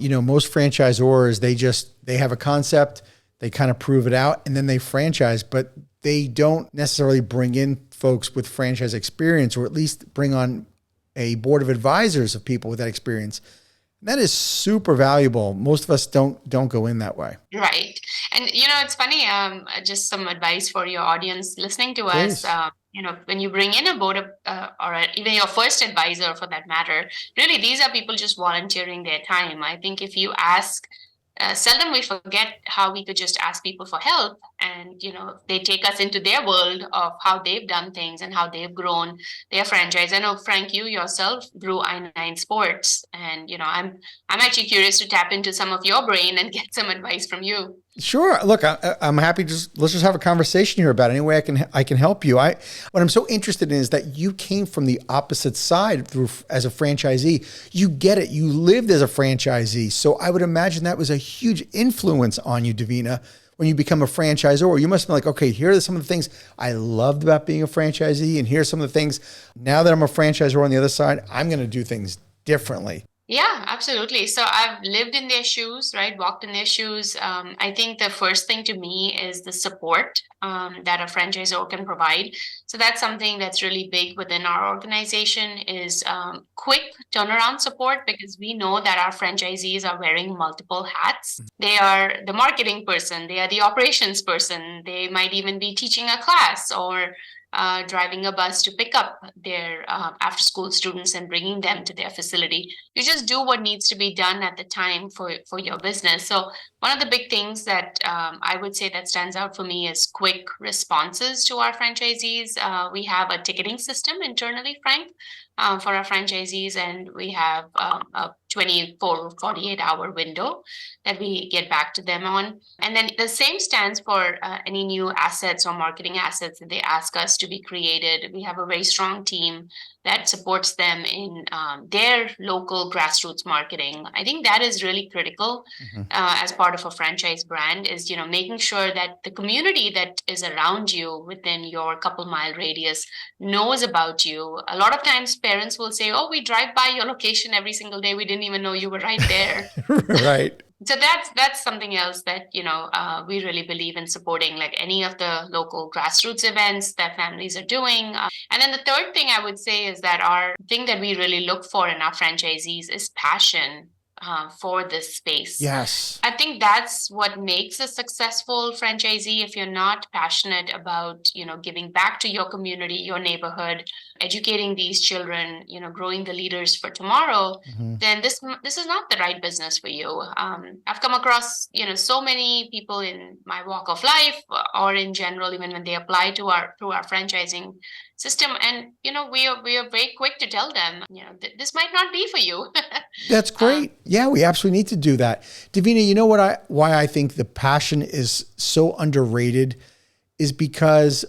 most franchisors, they have a concept, they kind of prove it out, and then they franchise, but they don't necessarily bring in folks with franchise experience, or at least bring on a board of advisors of people with that experience. That is super valuable. Most of us don't go in that way. Right. And, it's funny, just some advice for your audience listening to Please. us. When you bring in a board of, even your first advisor for that matter, really, these are people just volunteering their time. I think if you ask, seldom we forget how we could just ask people for help, and they take us into their world of how they've done things and how they've grown their franchise. I know, Frank, you yourself grew I9 Sports, and I'm actually curious to tap into some of your brain and get some advice from you. Sure. Look, I'm happy. Let's just have a conversation here about it. Any way I can help you. What I'm so interested in is that you came from the opposite side as a franchisee. You get it. You lived as a franchisee. So I would imagine that was a huge influence on you, Devina, when you become a franchisor. You must be like, okay, here are some of the things I loved about being a franchisee, and here's some of the things now that I'm a franchisor on the other side, I'm going to do things differently. Yeah, absolutely. So I've lived in their shoes, right? Walked in their shoes. I think the first thing to me is the support that a franchisor can provide. So that's something that's really big within our organization is quick turnaround support, because we know that our franchisees are wearing multiple hats. They are the marketing person, they are the operations person, they might even be teaching a class or driving a bus to pick up their after school students and bringing them to their facility. You just do what needs to be done at the time for your business. So one of the big things that I would say that stands out for me is quick responses to our franchisees. We have a ticketing system internally, Frank, for our franchisees, and we have a 24, 48-hour window that we get back to them on. And then the same stands for any new assets or marketing assets that they ask us to be created. We have a very strong team that supports them in their local grassroots marketing. I think that is really critical as part of a franchise brand, is making sure that the community that is around you within your couple mile radius knows about you. A lot of times parents will say, oh, we drive by your location every single day, we didn't even know you were right there. Right. So that's something else that we really believe in supporting, like any of the local grassroots events that families are doing. And then the third thing I would say is that our thing that we really look for in our franchisees is passion for this space. Yes. I think that's what makes a successful franchisee. If you're not passionate about, giving back to your community, your neighborhood, educating these children, growing the leaders for tomorrow, then this is not the right business for you. I've come across, so many people in my walk of life, or in general, even when they apply to our franchising system, and we are very quick to tell them, this might not be for you. That's great. Yeah, we absolutely need to do that. Devina, you know why I think the passion is so underrated is because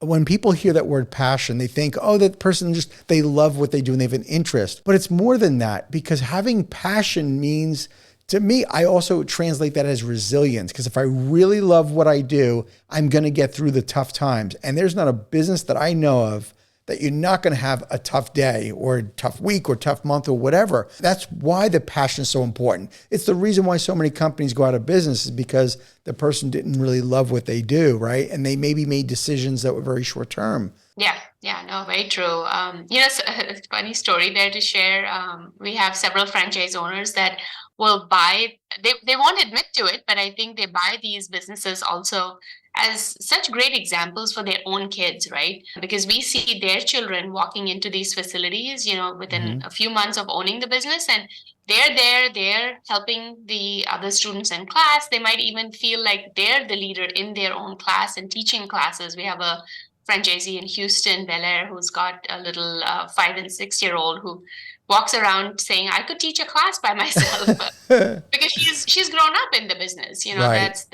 when people hear that word passion, they think, oh, that person they love what they do and they have an interest. But it's more than that, because having passion means, to me, I also translate that as resilience, because if I really love what I do, I'm going to get through the tough times. And there's not a business that I know of that you're not going to have a tough day or a tough week or tough month or whatever. That's why the passion is so important. It's the reason why so many companies go out of business, is because the person didn't really love what they do, right? And they maybe made decisions that were very short term. Yeah, no, very true. It's a funny story there to share. We have several franchise owners that will buy, they won't admit to it, but I think they buy these businesses also as such great examples for their own kids, right? Because we see their children walking into these facilities, within a few months of owning the business, and they're helping the other students in class. They might even feel like they're the leader in their own class and teaching classes. We have a franchisee in Houston, Bel Air, who's got a little 5 and 6-year-old who walks around saying, I could teach a class by myself, because she's grown up in the business. Right. That's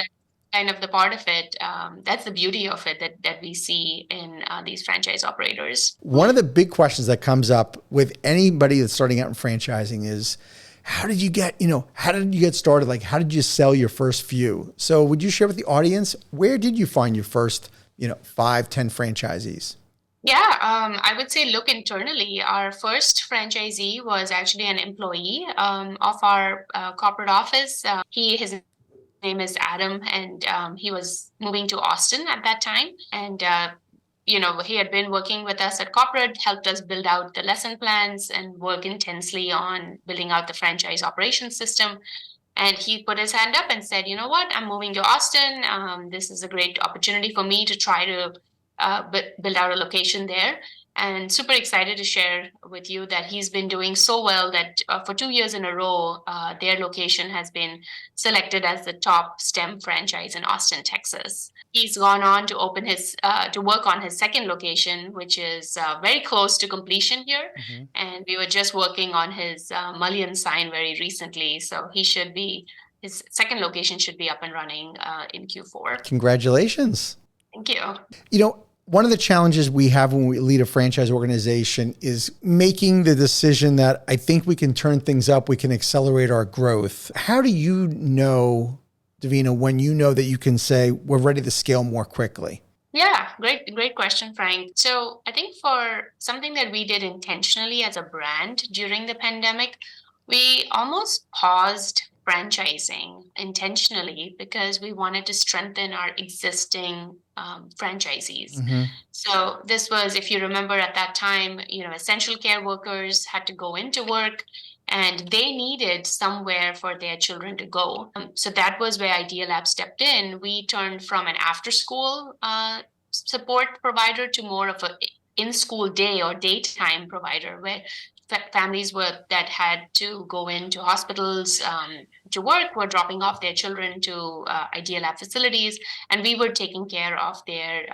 kind of the part of it. That's the beauty of it that we see in these franchise operators. One of the big questions that comes up with anybody that's starting out in franchising is, how did you get started? Like, how did you sell your first few? So would you share with the audience, where did you find your first 5, 10 franchisees? Yeah, I would say look internally. Our first franchisee was actually an employee of our corporate office. His name is Adam, and he was moving to Austin at that time. And he had been working with us at corporate, helped us build out the lesson plans, and work intensely on building out the franchise operations system. And he put his hand up and said, "You know what? I'm moving to Austin. This is a great opportunity for me to try to build out a location there." And super excited to share with you that he's been doing so well that for 2 years in a row, their location has been selected as the top STEM franchise in Austin, Texas. He's gone on to open to work on his second location, which is very close to completion here. Mhm. And we were just working on his Mullion sign very recently. So his second location should be up and running in Q4. Congratulations. Thank you. One of the challenges we have when we lead a franchise organization is making the decision that I think we can turn things up, we can accelerate our growth. How do you know, Devina, when you know that you can say we're ready to scale more quickly? Yeah, great question, Frank. So I think for something that we did intentionally as a brand during the pandemic, we almost paused franchising intentionally because we wanted to strengthen our existing franchisees. Mm-hmm. So this was, if you remember at that time, essential care workers had to go into work and they needed somewhere for their children to go. So that was where Idea Lab stepped in. We turned from an after school support provider to more of a in-school day or daytime provider where families that had to go into hospitals to work were dropping off their children to Idea Lab facilities, and we were taking care of their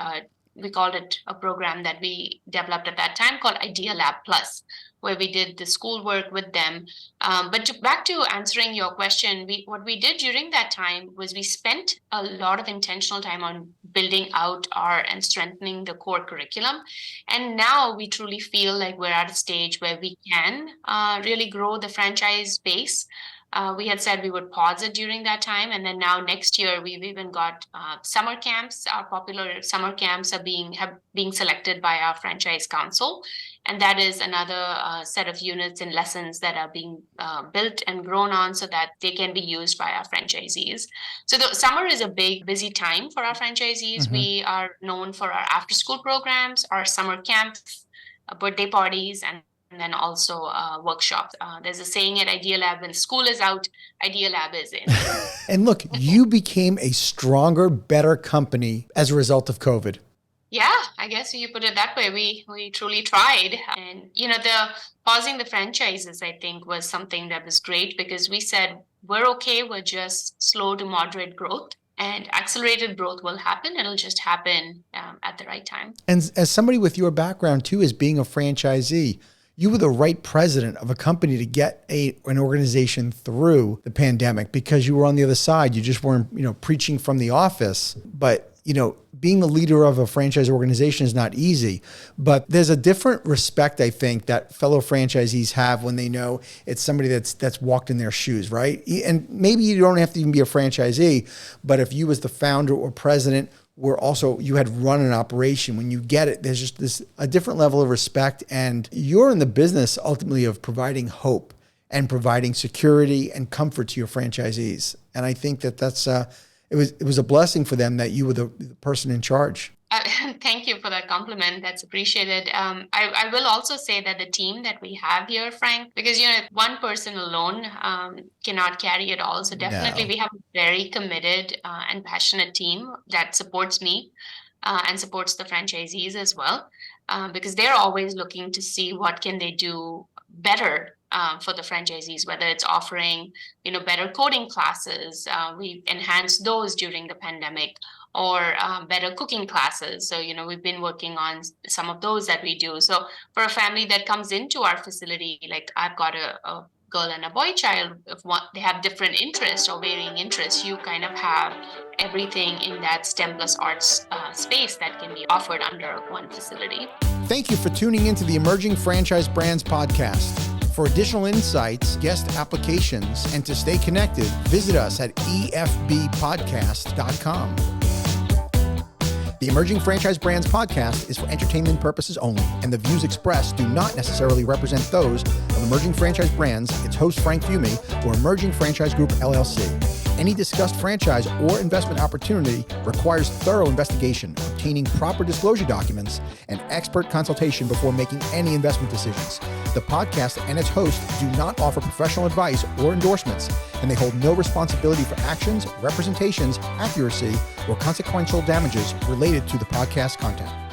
we called it a program that we developed at that time called Idea Lab Plus, where we did the schoolwork with them. Back to answering your question, what we did during that time was we spent a lot of intentional time on building out and strengthening the core curriculum. And now we truly feel like we're at a stage where we can really grow the franchise base. We had said we would pause it during that time, and then now next year we've even got summer camps. Our popular summer camps are being selected by our franchise council, and that is another set of units and lessons that are being built and grown on so that they can be used by our franchisees. So the summer is a big busy time for our franchisees. Mm-hmm. We are known for our after school programs, our summer camps, birthday parties, and then also workshops. There's a saying at Idea Lab: when school is out, Idea Lab is in. And look, you became a stronger, better company as a result of COVID. Yeah, I guess you put it that way. We truly tried. And, the pausing the franchises, I think, was something that was great because we said, we're okay with just slow to moderate growth. And accelerated growth will happen. It'll just happen at the right time. And as somebody with your background, too, as being a franchisee, you were the right president of a company to get an organization through the pandemic because you were on the other side. You just weren't, preaching from the office. But, being the leader of a franchise organization is not easy. But there's a different respect, I think, that fellow franchisees have when they know it's somebody that's walked in their shoes, right? And maybe you don't have to even be a franchisee, but if you as the founder or president you had run an operation, when you get it, there's just a different level of respect, and you're in the business ultimately of providing hope and providing security and comfort to your franchisees. And I think that's it was a blessing for them that you were the person in charge. Thank you for that compliment. That's appreciated. I will also say that the team that we have here, Frank, because one person alone cannot carry it all. So definitely we have a very committed and passionate team that supports me and supports the franchisees as well, because they're always looking to see what can they do better for the franchisees, whether it's offering, better coding classes. We enhanced those during the pandemic, or better cooking classes. So, we've been working on some of those that we do. So for a family that comes into our facility, like I've got a girl and a boy child, if they have different interests or varying interests, you kind of have everything in that STEM plus arts space that can be offered under one facility. Thank you for tuning into the Emerging Franchise Brands podcast. For additional insights, guest applications, and to stay connected, visit us at efbpodcast.com. The The Emerging Franchise Brands podcast is for entertainment purposes only, and the views expressed do not necessarily represent those of Emerging Franchise Brands, its host Frank Fumey, or Emerging Franchise Group LLC. Any discussed franchise or investment opportunity requires thorough investigation, obtaining proper disclosure documents, and expert consultation before making any investment decisions. The podcast and its host do not offer professional advice or endorsements, and they hold no responsibility for actions, representations, accuracy, or consequential damages related to the podcast content.